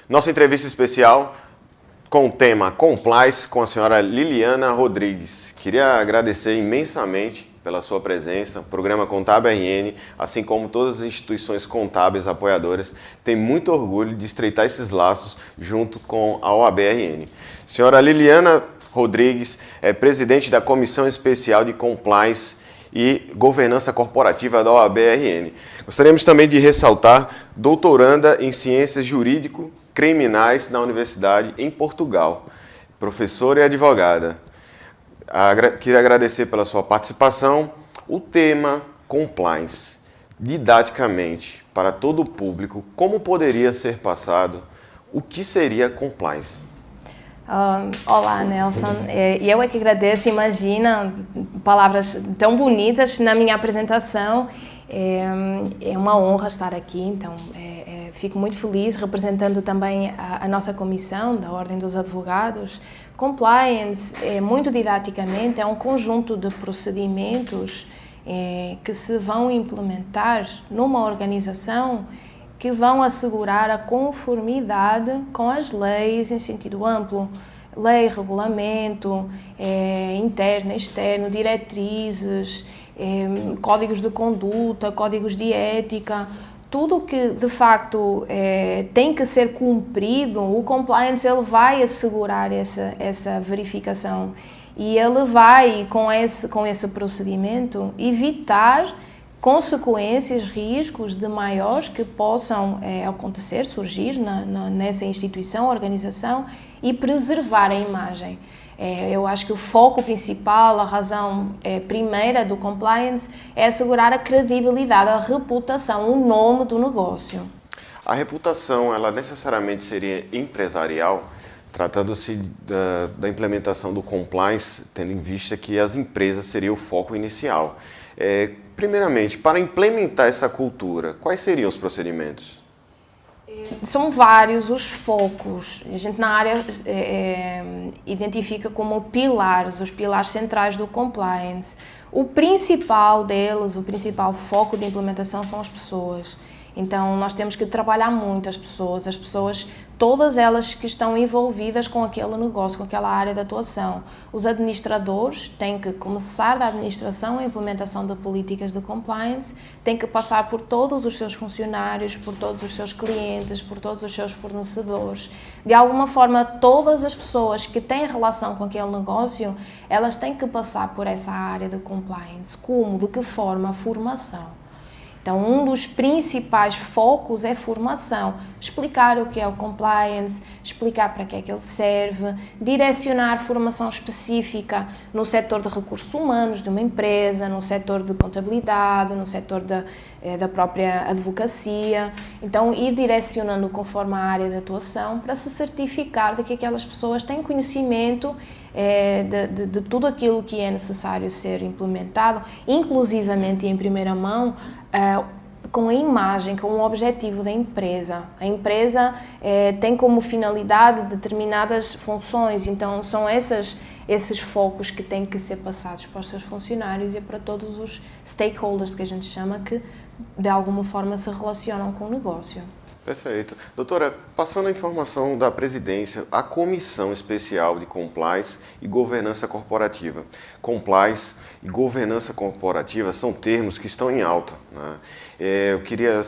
Nossa entrevista especial com o tema Compliance com a senhora Liliana Rodrigues. Queria agradecer imensamente pela sua presença. O programa Contábil RN, assim como todas as instituições contábeis apoiadoras, tem muito orgulho de estreitar esses laços junto com a OAB RN. Senhora Liliana Rodrigues é presidente da Comissão Especial de Compliance e Governança Corporativa da OAB RN. Gostaríamos também de ressaltar doutoranda em Ciências Jurídico-Criminais na Universidade em Portugal, professora e advogada. Queria agradecer pela sua participação. O tema Compliance, didaticamente, para todo o público, como poderia ser passado? O que seria Compliance? Olá, Nelson. Eu é que agradeço. Imagina, palavras tão bonitas na minha apresentação. É uma honra estar aqui, então fico muito feliz representando também a nossa comissão da Ordem dos Advogados. Compliance, muito didaticamente, é um conjunto de procedimentos que se vão implementar numa organização que vão assegurar a conformidade com as leis em sentido amplo, lei, regulamento, interno, externo, diretrizes, códigos de conduta, códigos de ética, tudo que de facto tem que ser cumprido. O compliance ele vai assegurar essa verificação e ele vai, com esse procedimento, evitar consequências, riscos de maiores que possam acontecer, surgir nessa instituição, organização, e preservar a imagem. Eu acho que o foco principal, a razão primeira do compliance é assegurar a credibilidade, a reputação, o nome do negócio. A reputação, ela necessariamente seria empresarial, tratando-se da implementação do compliance, tendo em vista que as empresas seriam o foco inicial. Primeiramente, para implementar essa cultura, quais seriam os procedimentos? São vários os focos. A gente na área identifica como pilares, os pilares centrais do compliance. O principal deles, o principal foco de implementação são as pessoas. Então, nós temos que trabalhar muito as pessoas, todas elas que estão envolvidas com aquele negócio, com aquela área de atuação. Os administradores têm que começar da administração, a implementação de políticas de compliance, têm que passar por todos os seus funcionários, por todos os seus clientes, por todos os seus fornecedores. De alguma forma, todas as pessoas que têm relação com aquele negócio, elas têm que passar por essa área de compliance. Como? De que forma? Formação. Então, um dos principais focos é formação, explicar o que é o compliance, explicar para que é que ele serve, direcionar formação específica no setor de recursos humanos de uma empresa, no setor de contabilidade, no setor da própria advocacia. Então, ir direcionando conforme a área de atuação para se certificar de que aquelas pessoas têm conhecimento de tudo aquilo que é necessário ser implementado, inclusivamente em primeira mão, com a imagem, com o objetivo da empresa. A empresa tem como finalidade determinadas funções, então são esses focos que têm que ser passados para os seus funcionários e para todos os stakeholders que a gente chama, que de alguma forma se relacionam com o negócio. Perfeito. Doutora, passando a informação da presidência, a Comissão Especial de Compliance e Governança Corporativa. Compliance e governança corporativa são termos que estão em alta, né? Eu queria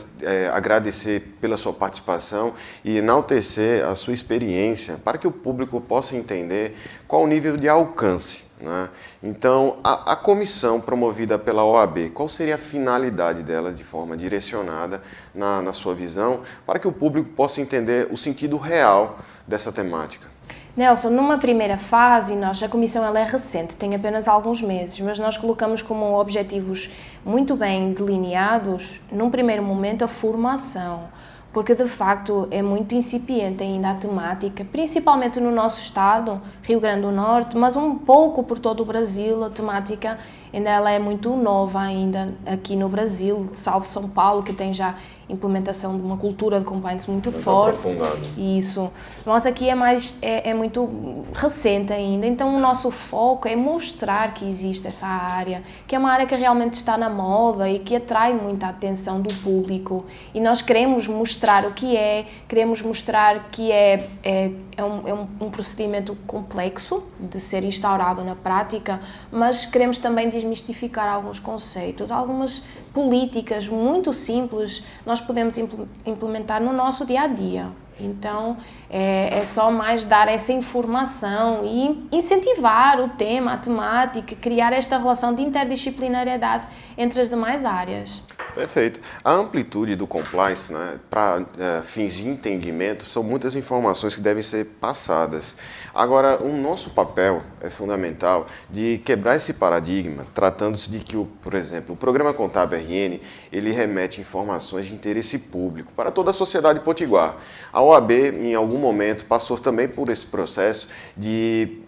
agradecer pela sua participação e enaltecer a sua experiência para que o público possa entender qual o nível de alcance, né? Então, a comissão promovida pela OAB, qual seria a finalidade dela de forma direcionada na sua visão, para que o público possa entender o sentido real dessa temática? Nelson, numa primeira fase, a comissão ela é recente, tem apenas alguns meses, mas nós colocamos como objetivos muito bem delineados, num primeiro momento, a formação. Porque de facto é muito incipiente ainda a temática, principalmente no nosso estado, Rio Grande do Norte, mas um pouco por todo o Brasil. A temática ainda ela é muito nova ainda aqui no Brasil, salvo São Paulo, que tem já implementação de uma cultura de compliance muito Mais forte. aprofundado. Isso. Nós aqui é muito recente ainda, então o nosso foco é mostrar que existe essa área, que é uma área que realmente está na moda e que atrai muita atenção do público. E nós queremos mostrar o que queremos mostrar que é um procedimento complexo de ser instaurado na prática, mas queremos também desmistificar alguns conceitos, algumas políticas muito simples nós podemos implementar no nosso dia a dia. Então, é só mais dar essa informação e incentivar o tema, a temática, criar esta relação de interdisciplinariedade entre as demais áreas. Perfeito. A amplitude do compliance, né, para fins de entendimento, são muitas informações que devem ser passadas. Agora, o nosso papel é fundamental de quebrar esse paradigma, tratando-se de que, por exemplo, o Programa Contábil RN, ele remete informações de interesse público para toda a sociedade potiguar. A OAB, em algum momento, passou também por esse processo de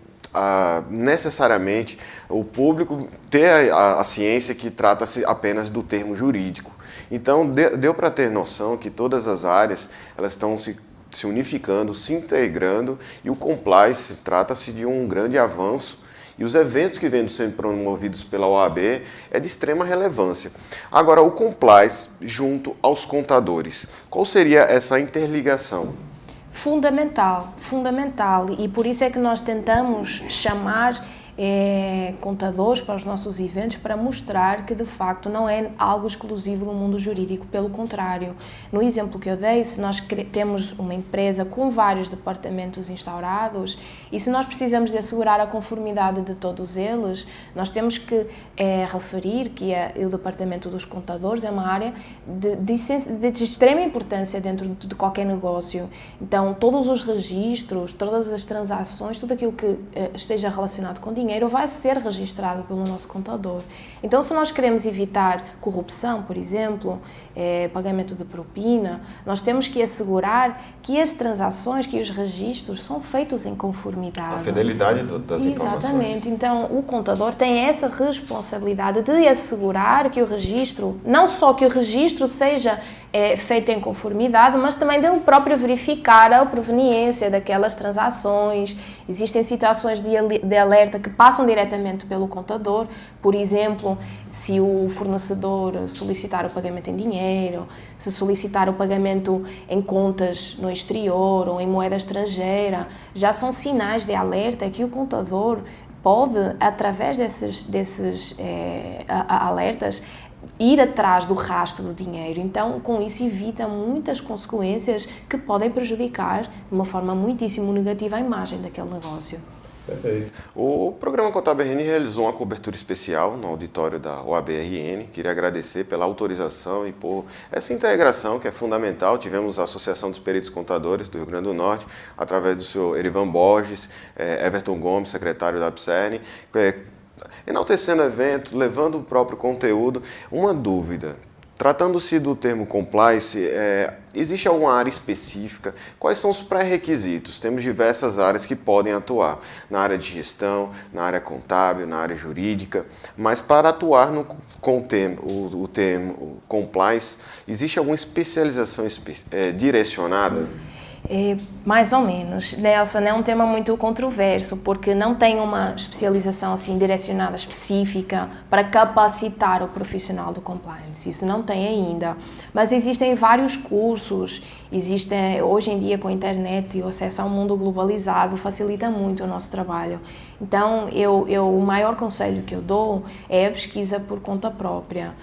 necessariamente o público ter a ciência que trata-se apenas do termo jurídico. Então, deu para ter noção que todas as áreas elas estão se unificando, se integrando, e o compliance trata-se de um grande avanço. E os eventos que vêm sendo promovidos pela OAB é de extrema relevância. Agora, o compliance junto aos contadores. Qual seria essa interligação? Fundamental, fundamental, e por isso é que nós tentamos chamar contadores para os nossos eventos para mostrar que de facto não é algo exclusivo do mundo jurídico, pelo contrário. No exemplo que eu dei, se nós temos uma empresa com vários departamentos instaurados e se nós precisamos de assegurar a conformidade de todos eles, nós temos que referir que o departamento dos contadores é uma área de extrema importância dentro de qualquer negócio. Então, todos os registros, todas as transações, tudo aquilo que esteja relacionado com dinheiro vai ser registrado pelo nosso contador. Então, se nós queremos evitar corrupção, por exemplo, pagamento de propina, nós temos que assegurar que as transações, que os registros são feitos em conformidade. A fidelidade das informações. Exatamente. Então, o contador tem essa responsabilidade de assegurar que o registro, não só que o registro seja feito em conformidade, mas também de ele próprio verificar a proveniência daquelas transações. Existem situações de alerta que passam diretamente pelo contador, por exemplo, se o fornecedor solicitar o pagamento em dinheiro, se solicitar o pagamento em contas no exterior ou em moeda estrangeira, já são sinais de alerta que o contador pode, através desses alertas, ir atrás do rastro do dinheiro. Então, com isso, evita muitas consequências que podem prejudicar de uma forma muitíssimo negativa a imagem daquele negócio. Perfeito. O Programa Contábil RN realizou uma cobertura especial no auditório da OAB RN. Queria agradecer pela autorização e por essa integração que é fundamental. Tivemos a Associação dos Peritos Contadores do Rio Grande do Norte, através do senhor Erivan Borges, Everton Gomes, secretário da ABSERN, enaltecendo o evento, levando o próprio conteúdo. Uma dúvida, tratando-se do termo compliance, existe alguma área específica? Quais são os pré-requisitos? Temos diversas áreas que podem atuar, na área de gestão, na área contábil, na área jurídica, mas para atuar com o termo compliance, existe alguma especialização direcionada? Mais ou menos. Nelson, é um tema muito controverso, porque não tem uma especialização assim direcionada, específica, para capacitar o profissional do compliance. Isso não tem ainda. Mas existem vários cursos, hoje em dia com a internet e o acesso ao mundo globalizado facilita muito o nosso trabalho. Então, o maior conselho que eu dou é a pesquisa por conta própria,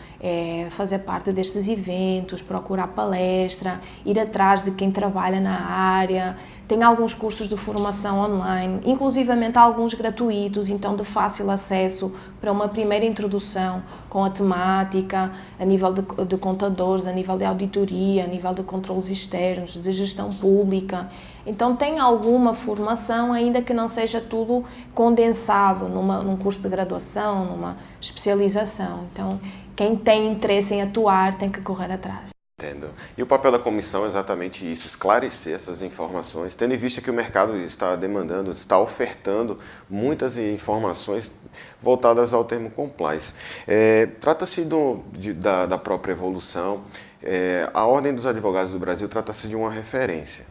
fazer parte destes eventos, procurar palestra, ir atrás de quem trabalha na área. Tem alguns cursos de formação online, inclusivamente alguns gratuitos, então de fácil acesso para uma primeira introdução com a temática, a nível de contadores, a nível de auditoria, a nível de controles externos, de gestão pública. Então tem alguma formação, ainda que não seja tudo condensado num curso de graduação, numa especialização. Então quem tem interesse em atuar tem que correr atrás. Entendo. E o papel da comissão é exatamente isso, esclarecer essas informações, tendo em vista que o mercado está demandando, está ofertando muitas informações voltadas ao termo compliance. Trata-se da própria evolução. A Ordem dos Advogados do Brasil trata-se de uma referência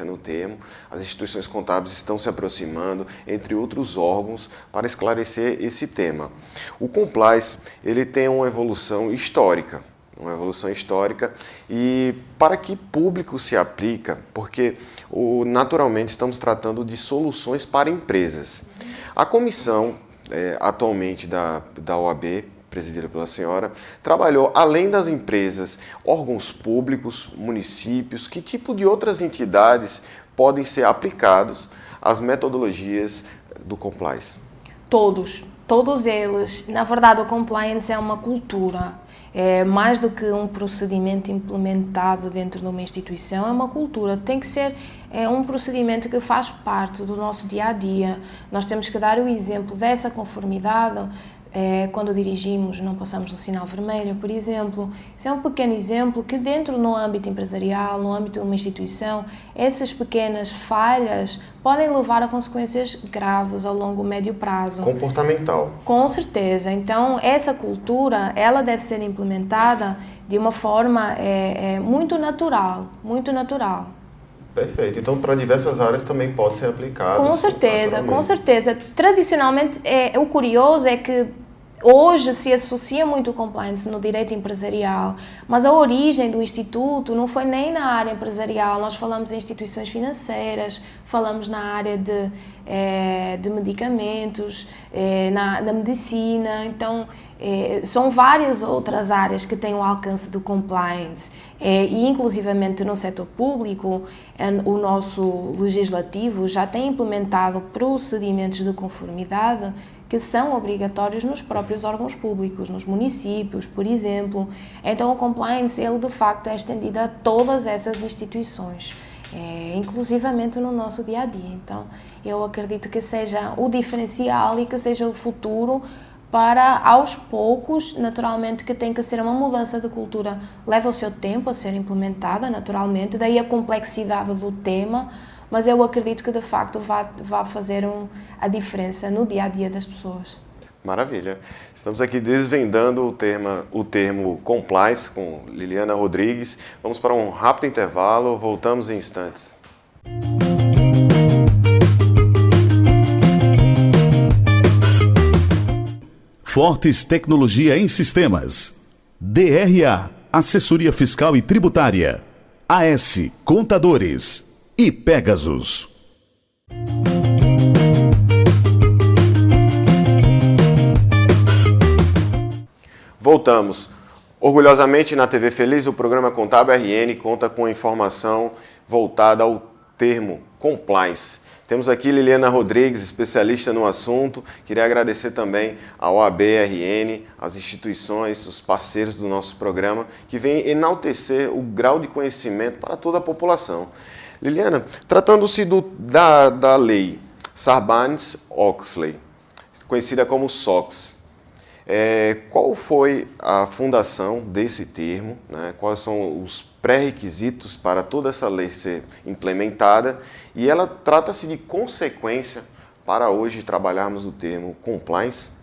no termo. As instituições contábeis estão se aproximando, entre outros órgãos, para esclarecer esse tema. O compliance, ele tem uma evolução histórica, e para que público se aplica? Porque naturalmente estamos tratando de soluções para empresas. A comissão atualmente da OAB, presidida pela senhora, trabalhou além das empresas, órgãos públicos, municípios, que tipo de outras entidades podem ser aplicados às metodologias do compliance? Todos eles. Na verdade, o compliance é uma cultura. É mais do que um procedimento implementado dentro de uma instituição, é uma cultura. Tem que ser um procedimento que faz parte do nosso dia a dia. Nós temos que dar o exemplo dessa conformidade. Quando dirigimos, não passamos do sinal vermelho, por exemplo. Isso é um pequeno exemplo que no âmbito empresarial, no âmbito de uma instituição, essas pequenas falhas podem levar a consequências graves ao longo e médio prazo. Comportamental. Com certeza. Então, essa cultura, ela deve ser implementada de uma forma muito natural. Perfeito. Então, para diversas áreas também pode ser aplicado. Com certeza. Tradicionalmente, o curioso é que hoje se associa muito o compliance no direito empresarial, mas a origem do Instituto não foi nem na área empresarial. Nós falamos em instituições financeiras, falamos na área de medicamentos, na medicina. Então, são várias outras áreas que têm o alcance do compliance, e inclusivamente no setor público, o nosso legislativo já tem implementado procedimentos de conformidade que são obrigatórios nos próprios órgãos públicos, nos municípios, por exemplo. Então, o compliance, ele de facto é estendido a todas essas instituições, inclusivamente no nosso dia a dia. Então, eu acredito que seja o diferencial e que seja o futuro para, aos poucos, naturalmente, que tem que ser uma mudança de cultura, leva o seu tempo a ser implementada, naturalmente, daí a complexidade do tema, mas eu acredito que, de facto, vai fazer a diferença no dia-a-dia das pessoas. Maravilha. Estamos aqui desvendando o termo compliance com Liliana Rodrigues. Vamos para um rápido intervalo, voltamos em instantes. Fortes Tecnologia em Sistemas. DRA, Assessoria Fiscal e Tributária. AS, Contadores. E Pegasus. Voltamos. Orgulhosamente na TV Feliz, o programa Contábil RN conta com a informação voltada ao termo compliance. Temos aqui Liliana Rodrigues, especialista no assunto. Queria agradecer também ao OAB RN, as instituições, os parceiros do nosso programa, que vêm enaltecer o grau de conhecimento para toda a população. Liliana, tratando-se da lei Sarbanes-Oxley, conhecida como SOX, qual foi a fundação desse termo, né? Quais são os pré-requisitos para toda essa lei ser implementada, e ela trata-se de consequência para hoje trabalharmos o termo compliance?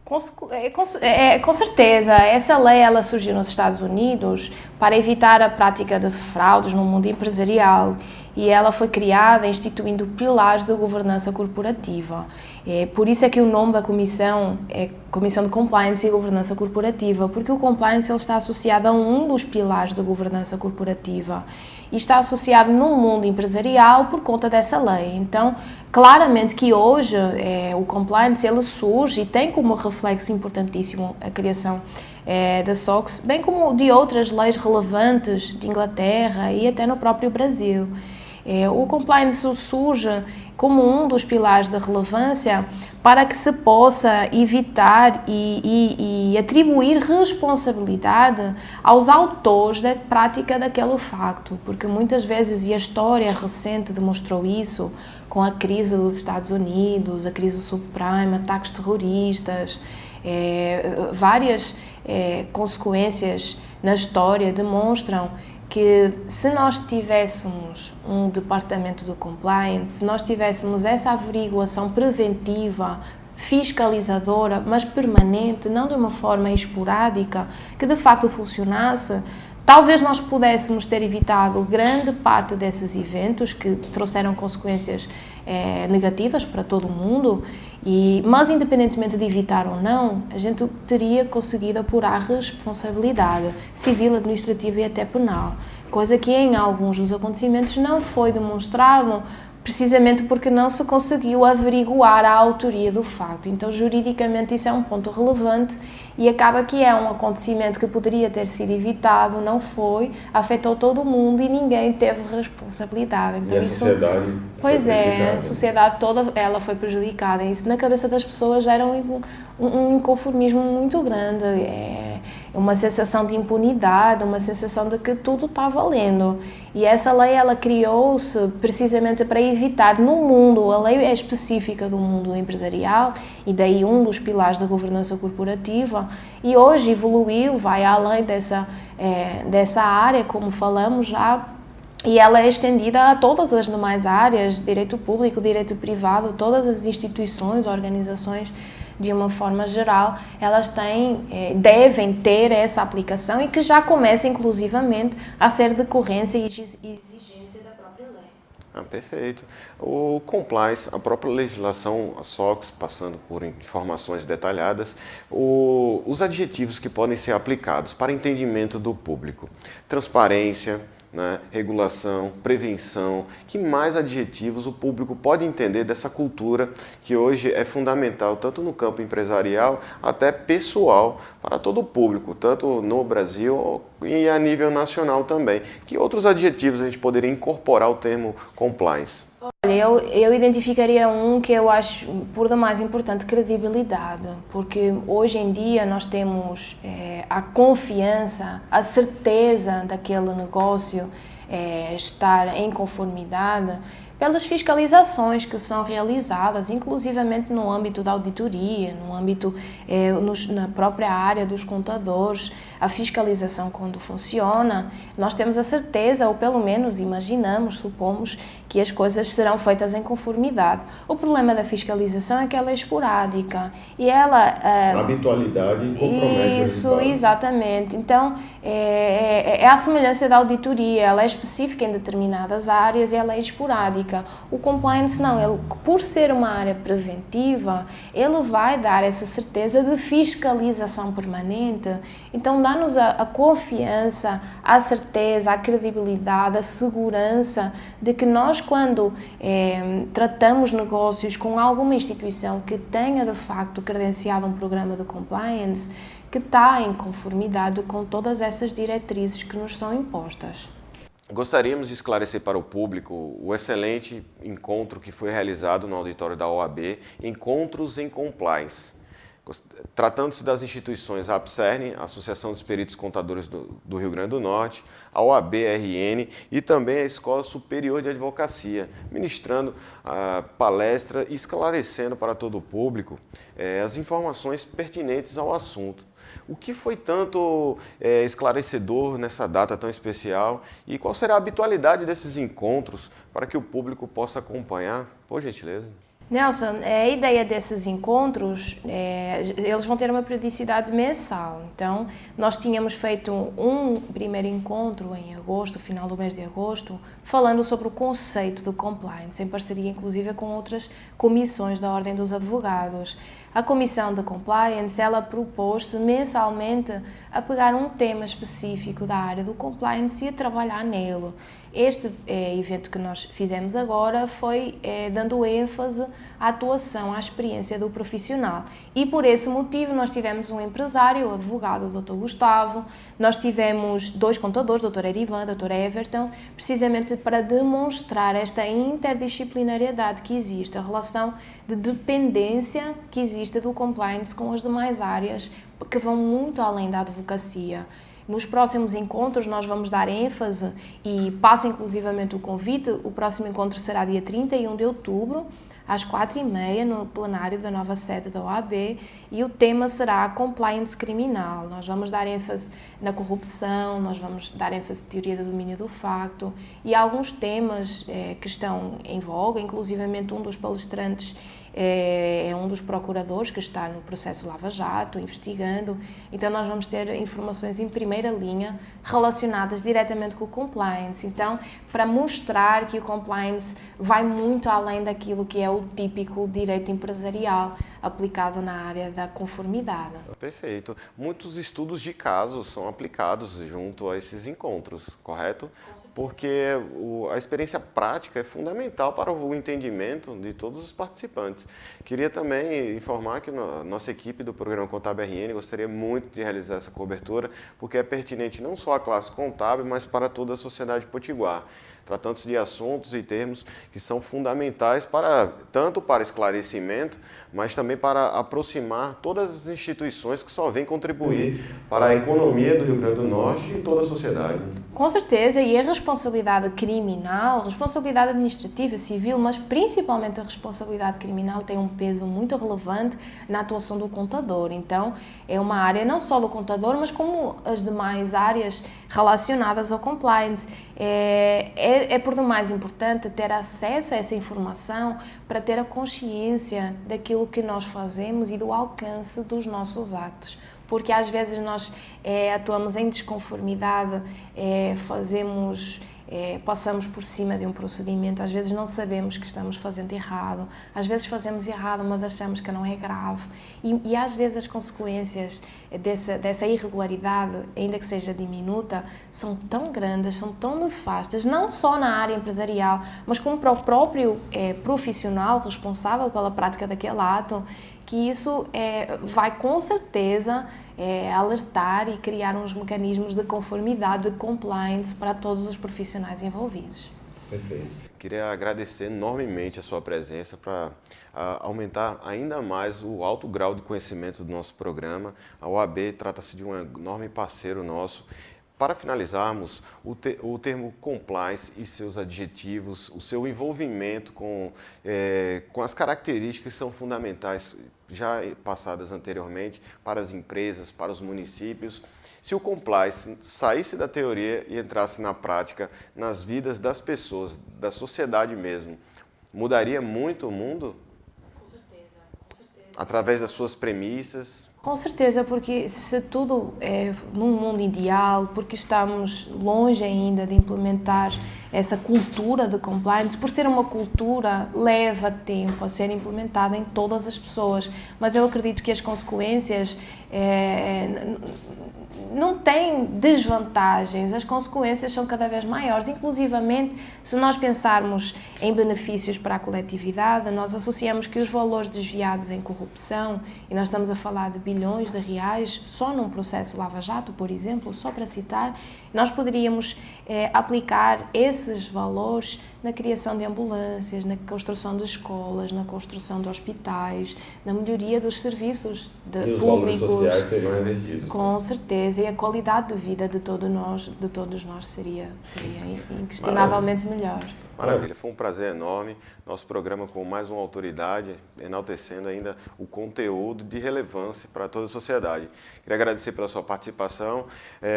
Com certeza. Essa lei ela surgiu nos Estados Unidos para evitar a prática de fraudes no mundo empresarial, e ela foi criada instituindo pilares de governança corporativa. Por isso é que o nome da comissão é Comissão de Compliance e Governança Corporativa, porque o compliance ele está associado a um dos pilares da governança corporativa e está associado no mundo empresarial por conta dessa lei. Então, claramente que hoje o compliance ele surge e tem como reflexo importantíssimo a criação da SOX, bem como de outras leis relevantes de Inglaterra e até no próprio Brasil. O compliance surge como um dos pilares da relevância para que se possa evitar e atribuir responsabilidade aos autores da prática daquele facto, porque muitas vezes, e a história recente demonstrou isso, com a crise dos Estados Unidos, a crise do subprime, ataques terroristas, várias consequências na história demonstram que se nós tivéssemos um departamento de compliance, se nós tivéssemos essa averiguação preventiva fiscalizadora, mas permanente, não de uma forma esporádica, que de facto funcionasse, talvez nós pudéssemos ter evitado grande parte desses eventos que trouxeram consequências negativas para todo o mundo, mas independentemente de evitar ou não, a gente teria conseguido apurar responsabilidade civil, administrativa e até penal, coisa que em alguns dos acontecimentos não foi demonstrado, precisamente porque não se conseguiu averiguar a autoria do facto. Então, juridicamente, isso é um ponto relevante e acaba que é um acontecimento que poderia ter sido evitado, não foi, afetou todo o mundo e ninguém teve responsabilidade. Então, e a sociedade pois é, a sociedade toda ela foi prejudicada. E isso na cabeça das pessoas gera um inconformismo muito grande. É uma sensação de impunidade, uma sensação de que tudo está valendo. E essa lei ela criou-se precisamente para evitar no mundo, a lei é específica do mundo empresarial e daí um dos pilares da governança corporativa e hoje evoluiu, vai além dessa área, como falamos já, e ela é estendida a todas as demais áreas, direito público, direito privado, todas as instituições, organizações, de uma forma geral, elas devem ter essa aplicação e que já começa, inclusivamente, a ser decorrência e exigência da própria lei. Perfeito. O compliance, a própria legislação, a SOX, passando por informações detalhadas, os adjetivos que podem ser aplicados para entendimento do público. Transparência, né, regulação, prevenção, que mais adjetivos o público pode entender dessa cultura que hoje é fundamental, tanto no campo empresarial até pessoal, para todo o público, tanto no Brasil e a nível nacional também. Que outros adjetivos a gente poderia incorporar ao termo compliance? Olha, eu identificaria um que eu acho por demais importante, credibilidade, porque hoje em dia nós temos a confiança, a certeza daquele negócio estar em conformidade pelas fiscalizações que são realizadas, inclusivamente no âmbito da auditoria, no âmbito, na própria área dos contadores, a fiscalização quando funciona, nós temos a certeza, ou pelo menos imaginamos, supomos, que as coisas serão feitas em conformidade. O problema da fiscalização é que ela é esporádica e ela... A habitualidade compromete isso, o resultado. Exatamente. Então, é a semelhança da auditoria, ela é específica em determinadas áreas e ela é esporádica. O compliance não, ele, por ser uma área preventiva, ele vai dar essa certeza de fiscalização permanente. Então, dá-nos a confiança, a certeza, a credibilidade, a segurança de que nós, quando tratamos negócios com alguma instituição que tenha, de facto, credenciado um programa de compliance, que está em conformidade com todas essas diretrizes que nos são impostas. Gostaríamos de esclarecer para o público o excelente encontro que foi realizado no auditório da OAB, Encontros em Compliance. Tratando-se das instituições a ABSERN, Associação dos Peritos Contadores do Rio Grande do Norte, a OAB-RN e também a Escola Superior de Advocacia, ministrando a palestra e esclarecendo para todo o público as informações pertinentes ao assunto. O que foi tanto esclarecedor nessa data tão especial e qual será a habitualidade desses encontros para que o público possa acompanhar? Por gentileza. Nelson, a ideia desses encontros, eles vão ter uma periodicidade mensal. Então, nós tínhamos feito um primeiro encontro em agosto, final do mês de agosto, falando sobre o conceito de compliance, em parceria inclusive com outras comissões da Ordem dos Advogados. A Comissão de Compliance, ela propôs-se mensalmente a pegar um tema específico da área do compliance e a trabalhar nele. Este evento que nós fizemos agora foi dando ênfase à atuação, à experiência do profissional. E por esse motivo nós tivemos um empresário, o advogado, o Dr. Gustavo, nós tivemos dois contadores, o Dr. Erivan, o Dr. Everton, precisamente para demonstrar esta interdisciplinariedade que existe, a relação de dependência que existe do compliance com as demais áreas que vão muito além da advocacia. Nos próximos encontros nós vamos dar ênfase e passa inclusivamente o convite, o próximo encontro será dia 31 de outubro, às 4h30, no plenário da nova sede da OAB, e o tema será compliance criminal. Nós vamos dar ênfase na corrupção, nós vamos dar ênfase na teoria do domínio do facto e alguns temas que estão em voga, inclusivamente um dos palestrantes é um dos procuradores que está no processo Lava Jato, investigando. Então nós vamos ter informações em primeira linha relacionadas diretamente com o compliance. Então, para mostrar que o compliance vai muito além daquilo que é o típico direito empresarial aplicado na área da conformidade. Perfeito. Muitos estudos de casos são aplicados junto a esses encontros, correto? Porque a experiência prática é fundamental para o entendimento de todos os participantes. Queria também informar que a nossa equipe do programa Contábil RN gostaria muito de realizar essa cobertura, porque é pertinente não só à classe contábil, mas para toda a sociedade potiguar, tratando-se de assuntos e termos que são fundamentais tanto para esclarecimento, mas também para aproximar todas as instituições que só vêm contribuir para a economia do Rio Grande do Norte e toda a sociedade. Com certeza, e a responsabilidade criminal, responsabilidade administrativa, civil, mas principalmente a responsabilidade criminal tem um peso muito relevante na atuação do contador. Então, é uma área não só do contador, mas como as demais áreas relacionadas ao compliance. É por demais importante ter acesso a essa informação para ter a consciência daquilo que nós fazemos e do alcance dos nossos atos. Porque às vezes nós atuamos em desconformidade, passamos por cima de um procedimento, às vezes não sabemos que estamos fazendo errado, às vezes fazemos errado, mas achamos que não é grave. E às vezes as consequências dessa irregularidade, ainda que seja diminuta, são tão grandes, são tão nefastas, não só na área empresarial, mas como para o próprio profissional responsável pela prática daquele ato, que isso vai com certeza alertar e criar uns mecanismos de conformidade, de compliance para todos os profissionais envolvidos. Perfeito. Queria agradecer enormemente a sua presença para aumentar ainda mais o alto grau de conhecimento do nosso programa. A OAB trata-se de um enorme parceiro nosso. Para finalizarmos, o termo compliance e seus adjetivos, o seu envolvimento com as características que são fundamentais, já passadas anteriormente, para as empresas, para os municípios. Se o compliance saísse da teoria e entrasse na prática, nas vidas das pessoas, da sociedade mesmo, mudaria muito o mundo? Com certeza. Através das suas premissas? Com certeza, porque se tudo é num mundo ideal, porque estamos longe ainda de implementar essa cultura de compliance, por ser uma cultura, leva tempo a ser implementada em todas as pessoas, mas eu acredito que as consequências não têm desvantagens, as consequências são cada vez maiores, inclusivamente se nós pensarmos em benefícios para a coletividade, nós associamos que os valores desviados em corrupção, e nós estamos a falar de bilhões de reais só num processo Lava Jato, por exemplo, só para citar, nós poderíamos aplicar esses valores na criação de ambulâncias, na construção de escolas, na construção de hospitais, na melhoria dos serviços públicos. Os valores sociais seriam revertidos. Com certeza, e a qualidade de vida de todos nós seria inquestionavelmente melhor. Maravilha, foi um prazer enorme. Nosso programa com mais uma autoridade, enaltecendo ainda o conteúdo de relevância para toda a sociedade. Queria agradecer pela sua participação.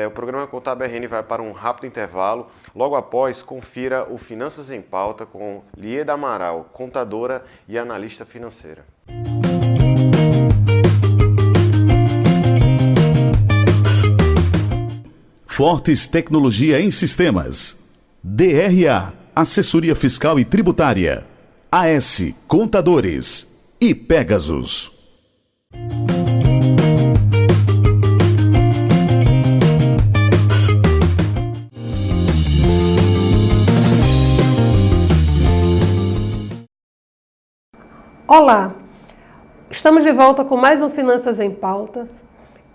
O programa Contábil RN vai para um rápido intervalo. Logo após, confira o Finanças em Pauta com Lieda Amaral, contadora e analista financeira. Fortes Tecnologia em Sistemas. DRA, Assessoria Fiscal e Tributária. AS, Contadores. E Pegasus. Olá, estamos de volta com mais um Finanças em Pauta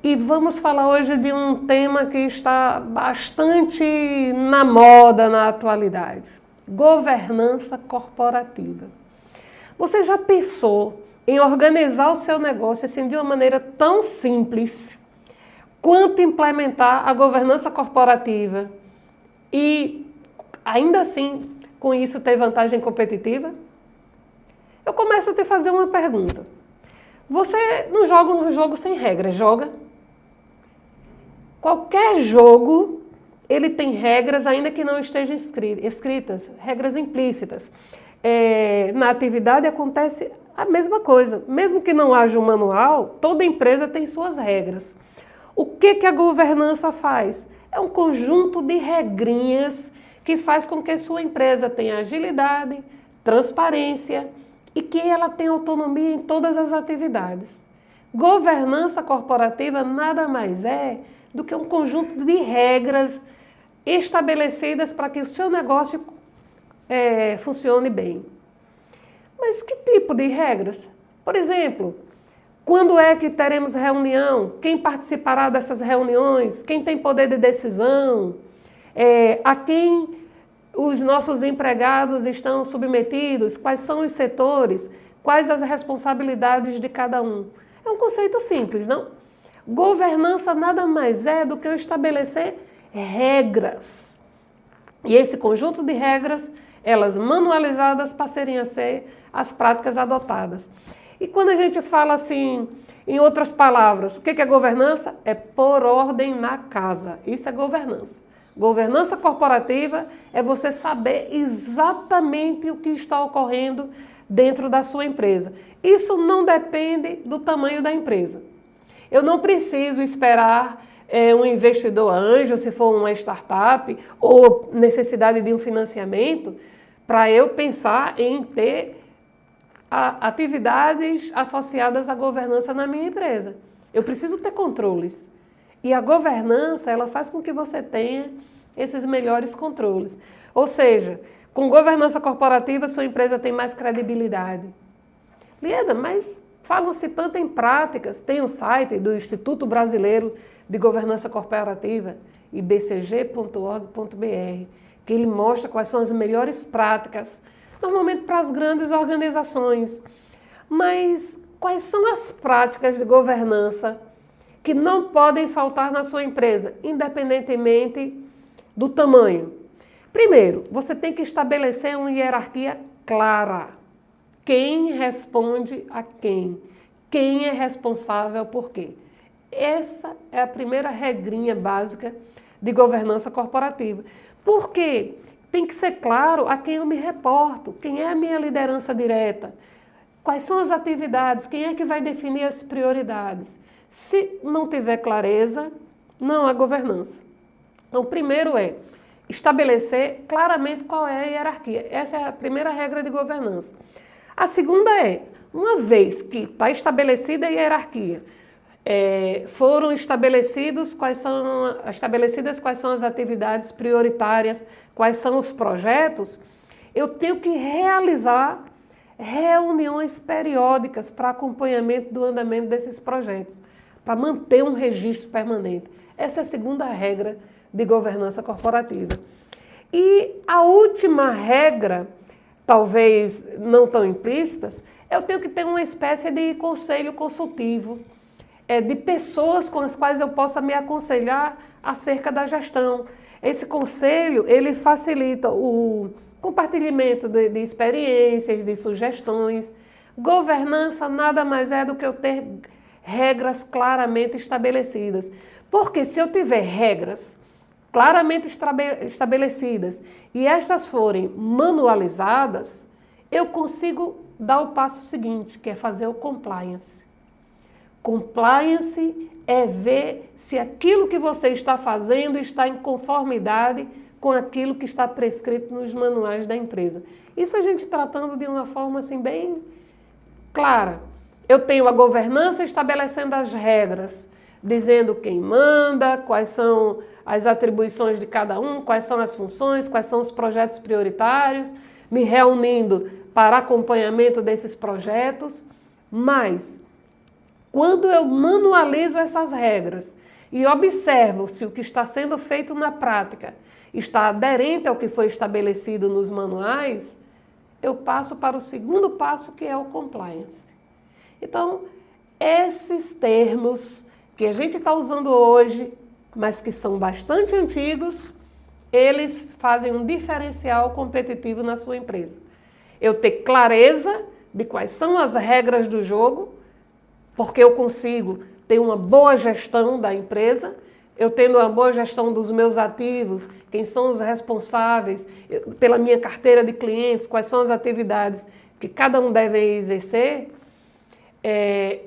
e vamos falar hoje de um tema que está bastante na moda na atualidade: governança corporativa. Você já pensou em organizar o seu negócio assim de uma maneira tão simples quanto implementar a governança corporativa e ainda assim com isso ter vantagem competitiva? Eu começo a te fazer uma pergunta. Você não joga um jogo sem regras, joga? Qualquer jogo, ele tem regras, ainda que não estejam escritas, regras implícitas. Na atividade acontece a mesma coisa. Mesmo que não haja um manual, toda empresa tem suas regras. O que a governança faz? É um conjunto de regrinhas que faz com que sua empresa tenha agilidade, transparência e que ela tenha autonomia em todas as atividades. Governança corporativa nada mais é do que um conjunto de regras estabelecidas para que o seu negócio funcione bem. Mas que tipo de regras? Por exemplo, quando é que teremos reunião? Quem participará dessas reuniões? Quem tem poder de decisão? A quem os nossos empregados estão submetidos? Quais são os setores? Quais as responsabilidades de cada um? É um conceito simples, não? Governança nada mais é do que eu estabelecer regras. E esse conjunto de regras, elas manualizadas, passarem a ser as práticas adotadas. E quando a gente fala assim, em outras palavras, o que é governança? É pôr ordem na casa. Isso é governança. Governança corporativa é você saber exatamente o que está ocorrendo dentro da sua empresa. Isso não depende do tamanho da empresa. Eu não preciso esperar um investidor anjo, se for uma startup, ou necessidade de um financiamento, para eu pensar em ter atividades associadas à governança na minha empresa. Eu preciso ter controles. E a governança, ela faz com que você tenha esses melhores controles. Ou seja, com governança corporativa, sua empresa tem mais credibilidade. Lieda, mas falam-se tanto em práticas. Tem um site do Instituto Brasileiro de Governança Corporativa, ibcg.org.br, que ele mostra quais são as melhores práticas, normalmente para as grandes organizações. Mas quais são as práticas de governança que não podem faltar na sua empresa, independentemente do tamanho? Primeiro, você tem que estabelecer uma hierarquia clara. Quem responde a quem? Quem é responsável por quê? Essa é a primeira regrinha básica de governança corporativa. Por quê? Tem que ser claro a quem eu me reporto, quem é a minha liderança direta, quais são as atividades, quem é que vai definir as prioridades. Se não tiver clareza, não há governança. Então, primeiro é estabelecer claramente qual é a hierarquia. Essa é a primeira regra de governança. A segunda é, uma vez que está estabelecida a hierarquia, foram estabelecidas quais são as atividades prioritárias, quais são os projetos, eu tenho que realizar reuniões periódicas para acompanhamento do andamento desses projetos, para manter um registro permanente. Essa é a segunda regra de governança corporativa. E a última regra, talvez não tão implícitas, eu tenho que ter uma espécie de conselho consultivo, de pessoas com as quais eu possa me aconselhar acerca da gestão. Esse conselho, ele facilita o compartilhamento de experiências, de sugestões. Governança nada mais é do que eu ter regras claramente estabelecidas. Porque se eu tiver regras claramente estabelecidas e estas forem manualizadas, eu consigo dar o passo seguinte, que é fazer o compliance. Compliance é ver se aquilo que você está fazendo está em conformidade com aquilo que está prescrito nos manuais da empresa. Isso a gente tratando de uma forma assim bem clara. Eu tenho a governança estabelecendo as regras, dizendo quem manda, quais são as atribuições de cada um, quais são as funções, quais são os projetos prioritários, me reunindo para acompanhamento desses projetos, mas quando eu manualizo essas regras e observo se o que está sendo feito na prática está aderente ao que foi estabelecido nos manuais, eu passo para o segundo passo, que é o compliance. Então, esses termos que a gente está usando hoje, mas que são bastante antigos, eles fazem um diferencial competitivo na sua empresa. Eu ter clareza de quais são as regras do jogo, porque eu consigo ter uma boa gestão da empresa, eu tendo uma boa gestão dos meus ativos, quem são os responsáveis pela minha carteira de clientes, quais são as atividades que cada um deve exercer,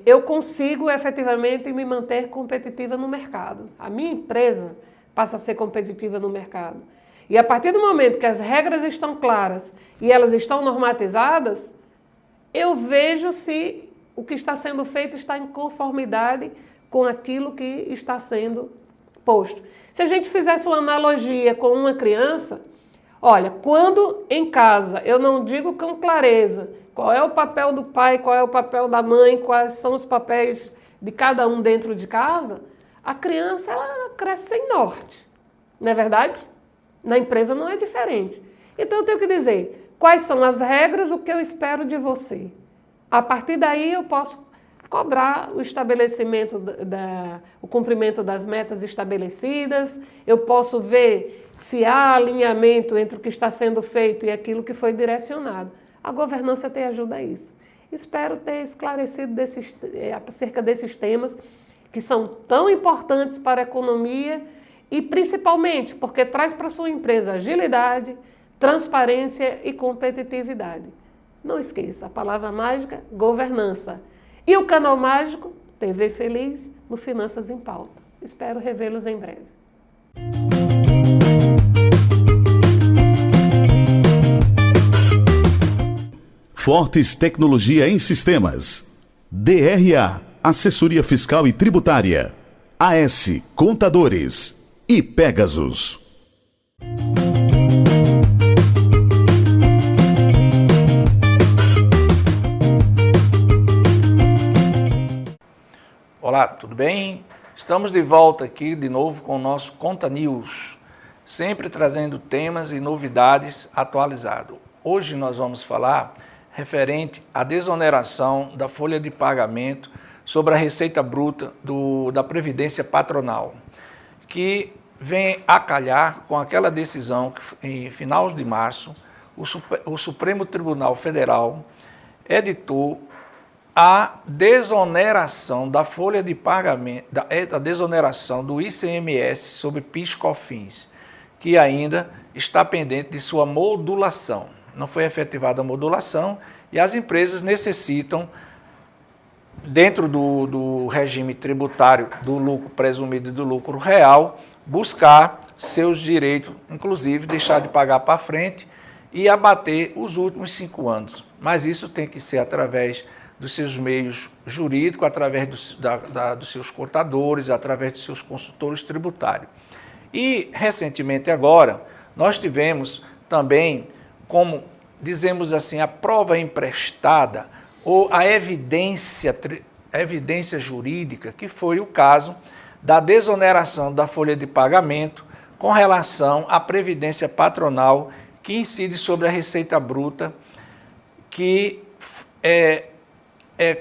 eu consigo efetivamente me manter competitiva no mercado. A minha empresa passa a ser competitiva no mercado. E a partir do momento que as regras estão claras e elas estão normatizadas, eu vejo se o que está sendo feito está em conformidade com aquilo que está sendo posto. Se a gente fizesse uma analogia com uma criança, olha, quando em casa eu não digo com clareza qual é o papel do pai, qual é o papel da mãe, quais são os papéis de cada um dentro de casa, a criança ela cresce sem norte, não é verdade? Na empresa não é diferente. Então eu tenho que dizer quais são as regras, o que eu espero de você. A partir daí eu posso cobrar o estabelecimento, o cumprimento das metas estabelecidas, eu posso ver se há alinhamento entre o que está sendo feito e aquilo que foi direcionado. A governança te ajuda a isso. Espero ter esclarecido acerca desses temas que são tão importantes para a economia e principalmente porque traz para a sua empresa agilidade, transparência e competitividade. Não esqueça, a palavra mágica, governança. E o canal mágico, TV Feliz, no Finanças em Pauta. Espero revê-los em breve. Fortes Tecnologia em Sistemas. DRA, Assessoria Fiscal e Tributária. AS, Contadores. E Pegasus. Olá, tudo bem? Estamos de volta aqui de novo com o nosso Conta News, sempre trazendo temas e novidades atualizados. Hoje nós vamos falar referente à desoneração da folha de pagamento sobre a receita bruta da Previdência Patronal, que vem a calhar com aquela decisão que, em final de março, o Supremo Tribunal Federal editou a desoneração da folha de pagamento, a desoneração do ICMS sobre PIS/COFINS, que ainda está pendente de sua modulação. Não foi efetivada a modulação e as empresas necessitam, dentro do regime tributário do lucro presumido e do lucro real, buscar seus direitos, inclusive deixar de pagar para frente e abater os últimos 5 anos. Mas isso tem que ser através dos seus meios jurídicos, através dos seus contadores, através dos seus consultores tributários. E, recentemente agora, nós tivemos também, como dizemos assim, a prova emprestada ou a evidência jurídica, que foi o caso da desoneração da folha de pagamento com relação à previdência patronal que incide sobre a receita bruta, que é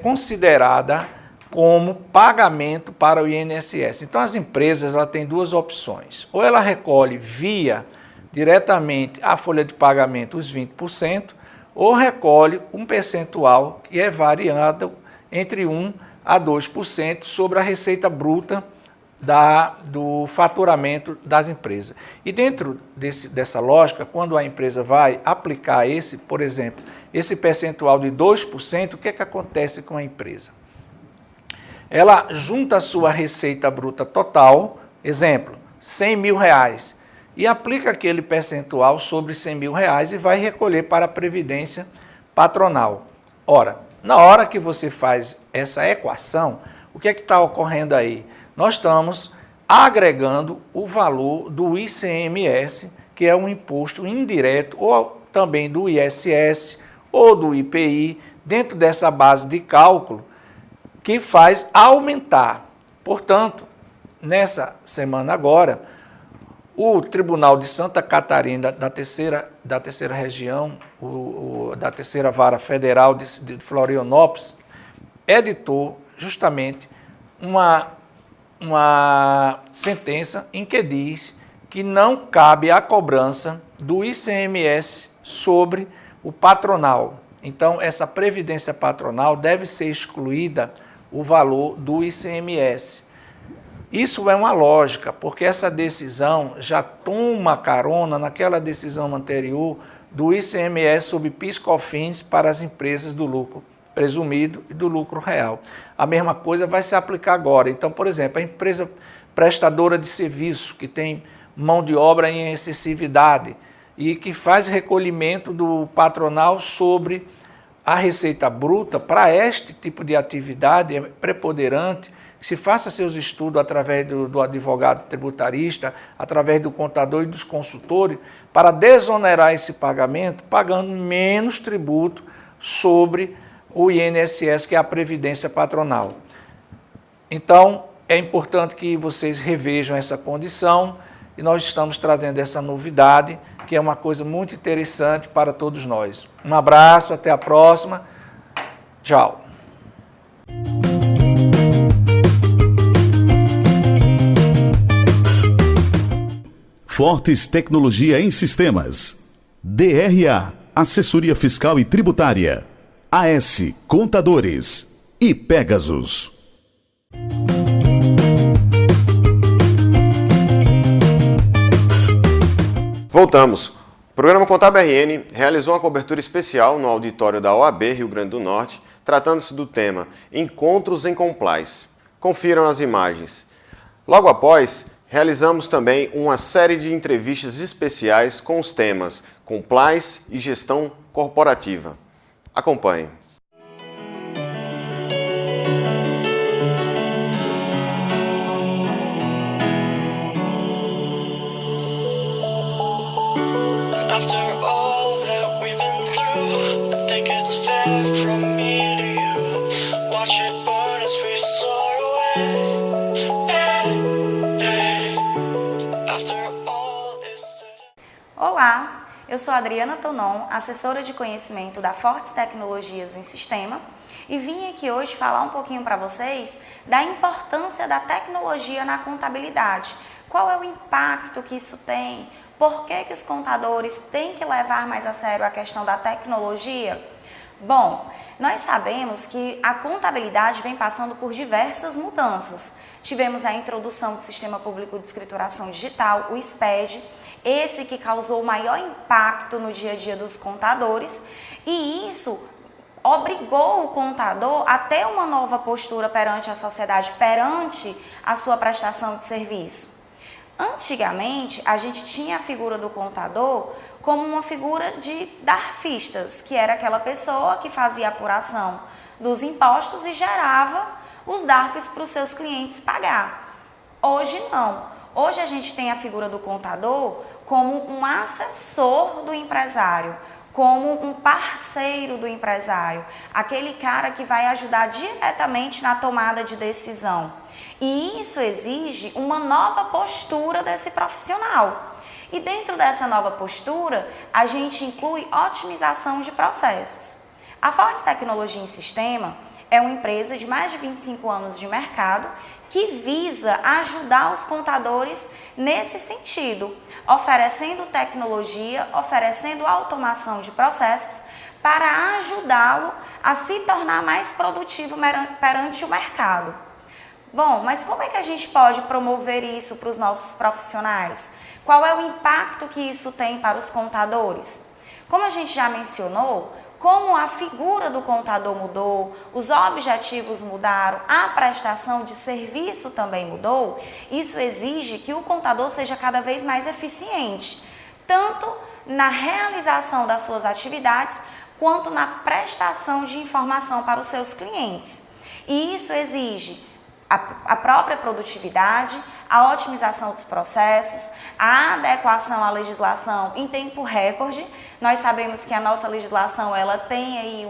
considerada como pagamento para o INSS. Então, as empresas têm duas opções. Ou ela recolhe diretamente a folha de pagamento, os 20%, ou recolhe um percentual que é variado entre 1% a 2% sobre a receita bruta do faturamento das empresas. E dentro dessa lógica, quando a empresa vai aplicar por exemplo, esse percentual de 2%, o que acontece com a empresa? Ela junta a sua receita bruta total, exemplo, R$100 mil, e aplica aquele percentual sobre R$100 mil e vai recolher para a Previdência Patronal. Ora, na hora que você faz essa equação, o que está ocorrendo aí? Nós estamos agregando o valor do ICMS, que é um imposto indireto, ou também do ISS, ou do IPI, dentro dessa base de cálculo, que faz aumentar. Portanto, nessa semana agora, o Tribunal de Santa Catarina, da terceira região, da terceira vara federal de Florianópolis, editou justamente uma sentença em que diz que não cabe a cobrança do ICMS sobre o patronal. Então, essa previdência patronal deve ser excluída o valor do ICMS. Isso é uma lógica, porque essa decisão já toma carona naquela decisão anterior do ICMS sobre PIS/COFINS para as empresas do lucro presumido e do lucro real. A mesma coisa vai se aplicar agora. Então, por exemplo, a empresa prestadora de serviço que tem mão de obra em excessividade e que faz recolhimento do patronal sobre a receita bruta, para este tipo de atividade é preponderante que se faça seus estudos através do advogado tributarista, através do contador e dos consultores, para desonerar esse pagamento, pagando menos tributo sobre o INSS, que é a Previdência Patronal. Então, é importante que vocês revejam essa condição e nós estamos trazendo essa novidade, que é uma coisa muito interessante para todos nós. Um abraço, até a próxima. Tchau. Fortes Tecnologia em Sistemas. DRA, Assessoria Fiscal e Tributária. AS, Contadores. E Pegasus. Voltamos. O programa Contábil RN realizou uma cobertura especial no auditório da OAB Rio Grande do Norte, tratando-se do tema Encontros em Compliance. Confiram as imagens. Logo após, realizamos também uma série de entrevistas especiais com os temas Compliance e Gestão Corporativa. Acompanhe. After all that we've been through, I think it's fair from me to you. Watch it burn as we soar away. Hey, hey. After all is said. Olá, eu sou Adriana Tonon, assessora de conhecimento da Fortes Tecnologias em Sistema, e vim aqui hoje falar um pouquinho para vocês da importância da tecnologia na contabilidade. Qual é o impacto que isso tem? Por que os contadores têm que levar mais a sério a questão da tecnologia? Bom, nós sabemos que a contabilidade vem passando por diversas mudanças. Tivemos a introdução do Sistema Público de Escrituração Digital, o SPED, esse que causou maior impacto no dia a dia dos contadores, e isso obrigou o contador a ter uma nova postura perante a sociedade, perante a sua prestação de serviço. Antigamente, a gente tinha a figura do contador como uma figura de darfistas, que era aquela pessoa que fazia a apuração dos impostos e gerava os DARFs para os seus clientes pagar. Hoje não. Hoje a gente tem a figura do contador como um assessor do empresário, como um parceiro do empresário, aquele cara que vai ajudar diretamente na tomada de decisão. E isso exige uma nova postura desse profissional. E dentro dessa nova postura, a gente inclui otimização de processos. A Fortes Tecnologia em Sistema é uma empresa de mais de 25 anos de mercado que visa ajudar os contadores nesse sentido, oferecendo tecnologia, oferecendo automação de processos para ajudá-lo a se tornar mais produtivo perante o mercado. Bom, mas como é que a gente pode promover isso para os nossos profissionais? Qual é o impacto que isso tem para os contadores? Como a gente já mencionou, como a figura do contador mudou, os objetivos mudaram, a prestação de serviço também mudou, isso exige que o contador seja cada vez mais eficiente, tanto na realização das suas atividades, quanto na prestação de informação para os seus clientes. E isso exige a própria produtividade, a otimização dos processos, a adequação à legislação em tempo recorde. Nós sabemos que a nossa legislação ela tem aí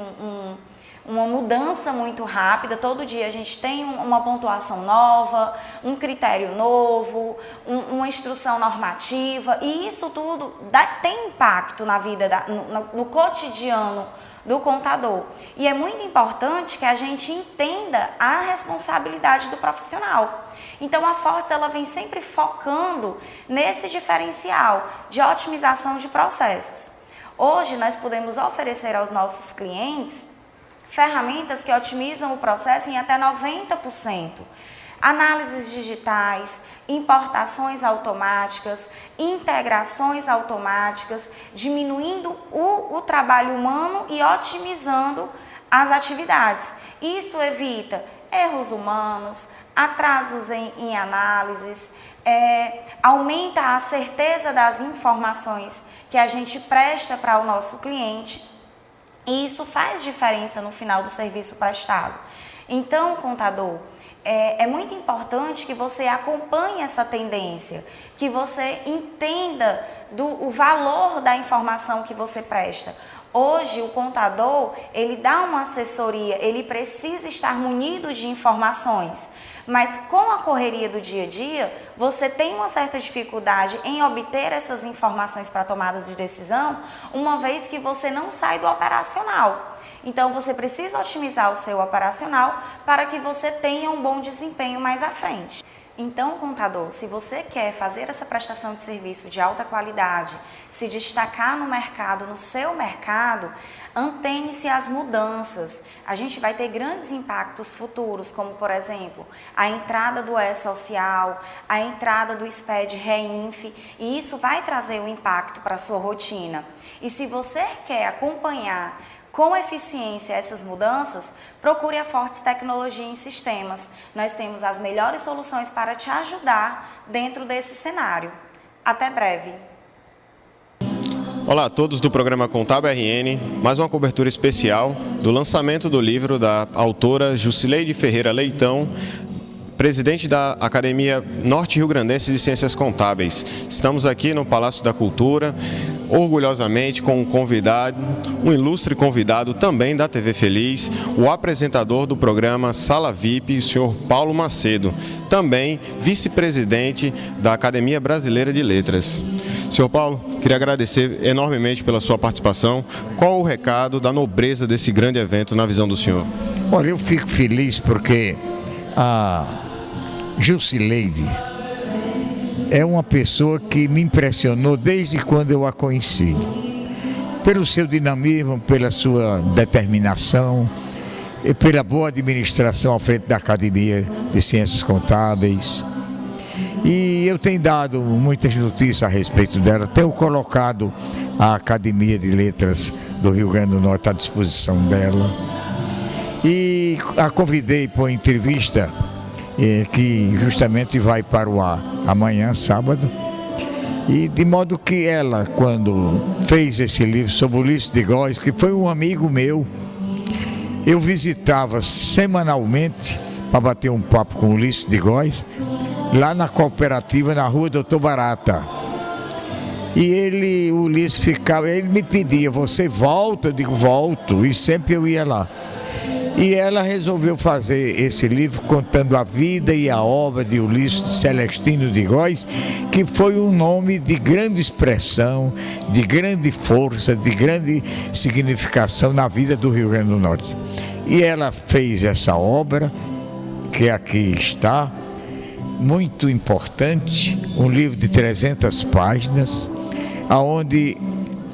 uma mudança muito rápida, todo dia a gente tem uma pontuação nova, um critério novo, uma instrução normativa, e isso tudo tem impacto na vida, no cotidiano do contador. E é muito importante que a gente entenda a responsabilidade do profissional. Então a Fortes ela vem sempre focando nesse diferencial de otimização de processos. Hoje nós podemos oferecer aos nossos clientes ferramentas que otimizam o processo em até 90%. Análises digitais, importações automáticas, integrações automáticas, diminuindo o trabalho humano e otimizando as atividades. Isso evita erros humanos, atrasos em análises, aumenta a certeza das informações que a gente presta para o nosso cliente, e isso faz diferença no final do serviço prestado. Então, contador, é muito importante que você acompanhe essa tendência, que você entenda o valor da informação que você presta. Hoje, o contador, ele dá uma assessoria, ele precisa estar munido de informações, mas com a correria do dia a dia, você tem uma certa dificuldade em obter essas informações para tomadas de decisão, uma vez que você não sai do operacional. Então, você precisa otimizar o seu operacional para que você tenha um bom desempenho mais à frente. Então, contador, se você quer fazer essa prestação de serviço de alta qualidade, se destacar no mercado, no seu mercado, antene-se às mudanças. A gente vai ter grandes impactos futuros, como, por exemplo, a entrada do E-Social, a entrada do SPED Reinf, e isso vai trazer um impacto para a sua rotina. E se você quer acompanhar com eficiência essas mudanças, procure a Fortes Tecnologia em Sistemas. Nós temos as melhores soluções para te ajudar dentro desse cenário. Até breve! Olá a todos do programa Contábil RN, mais uma cobertura especial do lançamento do livro da autora Jusileide Ferreira Leitão, presidente da Academia Norte Rio Grandense de Ciências Contábeis. Estamos aqui no Palácio da Cultura, orgulhosamente com um ilustre convidado também da TV Feliz, o apresentador do programa Sala VIP, o senhor Paulo Macedo, também vice-presidente da Academia Brasileira de Letras. Senhor Paulo, queria agradecer enormemente pela sua participação. Qual o recado da nobreza desse grande evento na visão do senhor? Olha, eu fico feliz porque a Jusileide é uma pessoa que me impressionou desde quando eu a conheci. Pelo seu dinamismo, pela sua determinação, e pela boa administração à frente da Academia de Ciências Contábeis. E eu tenho dado muitas notícias a respeito dela, tenho colocado a Academia de Letras do Rio Grande do Norte à disposição dela. E a convidei para uma entrevista que justamente vai para o ar amanhã, sábado. E de modo que ela, quando fez esse livro sobre o Ulisses de Góes, que foi um amigo meu, eu visitava semanalmente para bater um papo com o Ulisses de Góes, lá na cooperativa, na rua Doutor Barata. E o Ulisses ficava, ele me pedia, você volta? Eu digo, volto, e sempre eu ia lá. E ela resolveu fazer esse livro contando a vida e a obra de Ulisses Celestino de Góes, que foi um nome de grande expressão, de grande força, de grande significação na vida do Rio Grande do Norte. E ela fez essa obra, que aqui está, muito importante, um livro de 300 páginas, onde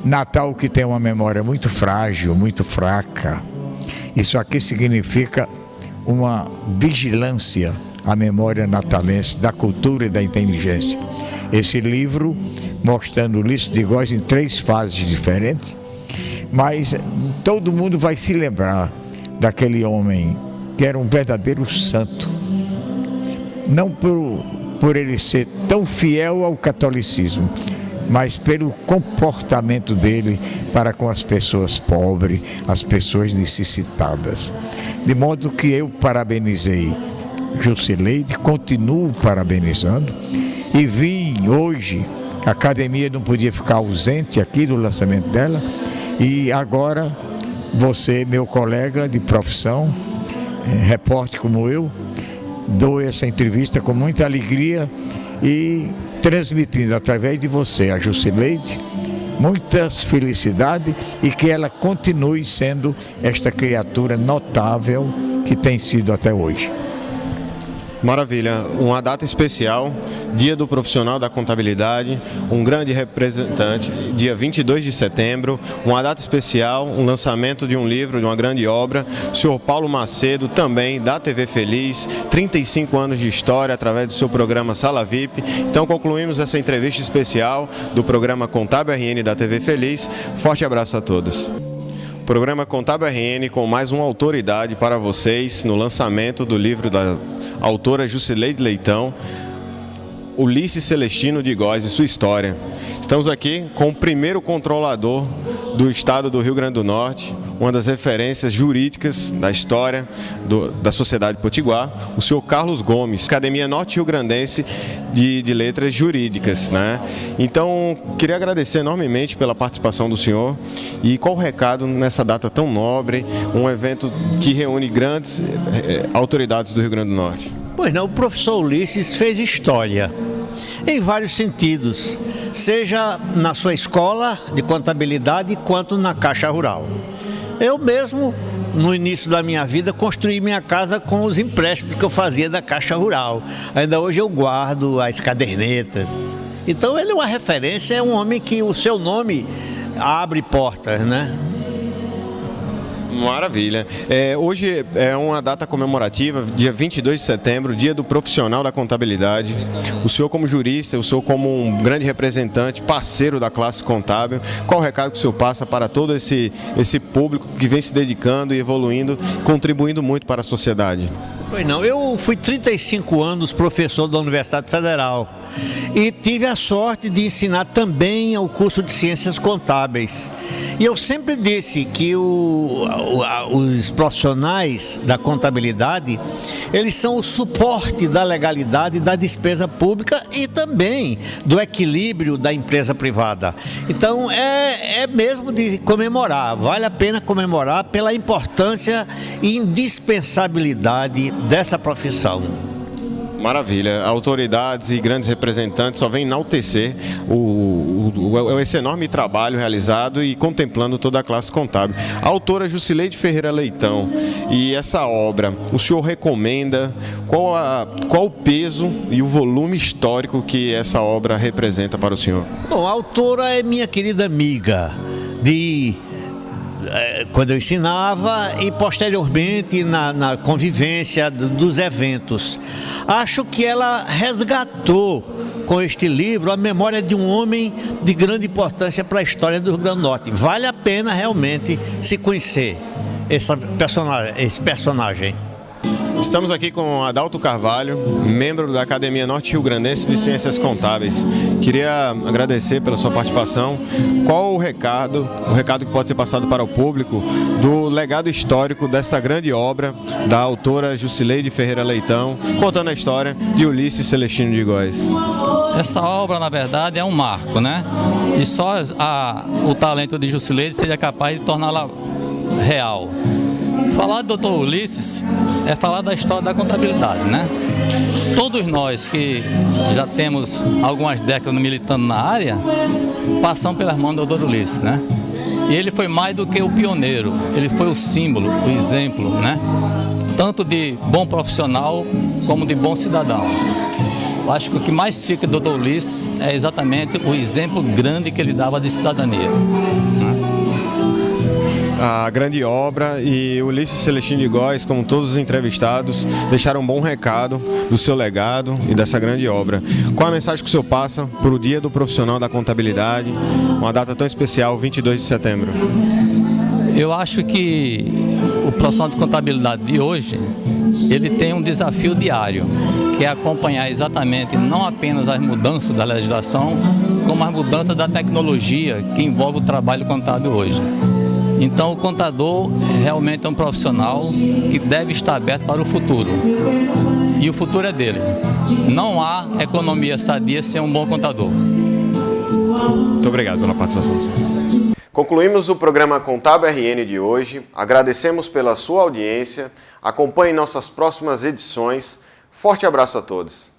Natal, que tem uma memória muito frágil, muito fraca, isso aqui significa uma vigilância à memória natalense, da cultura e da inteligência. Esse livro mostrando Ulisses de Góes em 3 fases diferentes, mas todo mundo vai se lembrar daquele homem que era um verdadeiro santo. Não por ele ser tão fiel ao catolicismo, mas pelo comportamento dele para com as pessoas pobres, as pessoas necessitadas. De modo que eu parabenizei Jusileide, continuo parabenizando, e vim hoje, a academia não podia ficar ausente aqui do lançamento dela, e agora você, meu colega de profissão, repórter como eu, dou essa entrevista com muita alegria e transmitindo através de você, a Jusileide, muitas felicidades e que ela continue sendo esta criatura notável que tem sido até hoje. Maravilha, uma data especial, Dia do Profissional da Contabilidade, um grande representante, dia 22 de setembro, uma data especial, um lançamento de um livro, de uma grande obra, o senhor Paulo Macedo, também da TV Feliz, 35 anos de história através do seu programa Sala VIP. Então concluímos essa entrevista especial do programa Contábil RN da TV Feliz. Forte abraço a todos. Programa Contábil RN com mais uma autoridade para vocês no lançamento do livro da autora Jusileide Leitão, Ulisses Celestino de Góes e sua história. Estamos aqui com o primeiro controlador do estado do Rio Grande do Norte, uma das referências jurídicas da história da Sociedade Potiguar, o senhor Carlos Gomes, Academia Norte Rio Grandense de Letras Jurídicas, né? Então, queria agradecer enormemente pela participação do senhor e qual o recado nessa data tão nobre, um evento que reúne grandes autoridades do Rio Grande do Norte. Pois não, o professor Ulisses fez história em vários sentidos, seja na sua escola de contabilidade quanto na Caixa Rural. Eu mesmo, no início da minha vida, construí minha casa com os empréstimos que eu fazia da Caixa Rural. Ainda hoje eu guardo as cadernetas. Então ele é uma referência, é um homem que o seu nome abre portas, né? Maravilha. Hoje é uma data comemorativa, dia 22 de setembro, Dia do Profissional da Contabilidade. O senhor como jurista, o senhor como um grande representante, parceiro da classe contábil, qual o recado que o senhor passa para todo esse público que vem se dedicando e evoluindo, contribuindo muito para a sociedade? Pois não, eu fui 35 anos professor da Universidade Federal e tive a sorte de ensinar também ao curso de Ciências Contábeis. E eu sempre disse que os profissionais da contabilidade, eles são o suporte da legalidade, da despesa pública e também do equilíbrio da empresa privada. Então é mesmo de comemorar, vale a pena comemorar pela importância e indispensabilidade dessa profissão. Maravilha. Autoridades e grandes representantes só vêm enaltecer esse enorme trabalho realizado e contemplando toda a classe contábil. A autora Jusileide Ferreira Leitão, e essa obra, o senhor recomenda? Qual o peso e o volume histórico que essa obra representa para o senhor? Bom, a autora é minha querida amiga quando eu ensinava e posteriormente na convivência dos eventos. Acho que ela resgatou com este livro a memória de um homem de grande importância para a história do Rio Grande do Norte. Vale a pena realmente se conhecer esse personagem. Estamos aqui com Adalto Carvalho, membro da Academia Norte Rio Grandense de Ciências Contábeis. Queria agradecer pela sua participação. Qual o recado que pode ser passado para o público do legado histórico desta grande obra da autora Jusileide Ferreira Leitão, contando a história de Ulisses Celestino de Góes? Essa obra, na verdade, é um marco, né? E só o talento de Jusileide seria capaz de torná-la real. Falar do Dr. Ulisses é falar da história da contabilidade, né? Todos nós que já temos algumas décadas militando na área, passamos pelas mãos do Dr. Ulisses, né? E ele foi mais do que o pioneiro, ele foi o símbolo, o exemplo, né? Tanto de bom profissional como de bom cidadão. Eu acho que o que mais fica do Dr. Ulisses é exatamente o exemplo grande que ele dava de cidadania, né? A grande obra, e Ulisses Celestino de Góes, como todos os entrevistados, deixaram um bom recado do seu legado e dessa grande obra. Qual a mensagem que o senhor passa para o Dia do Profissional da Contabilidade, uma data tão especial, 22 de setembro? Eu acho que o profissional de contabilidade de hoje, ele tem um desafio diário, que é acompanhar exatamente não apenas as mudanças da legislação, como as mudanças da tecnologia que envolve o trabalho contábil hoje. Então o contador realmente é um profissional que deve estar aberto para o futuro. E o futuro é dele. Não há economia sadia sem um bom contador. Muito obrigado pela participação. Concluímos o programa Contábil RN de hoje. Agradecemos pela sua audiência. Acompanhe nossas próximas edições. Forte abraço a todos.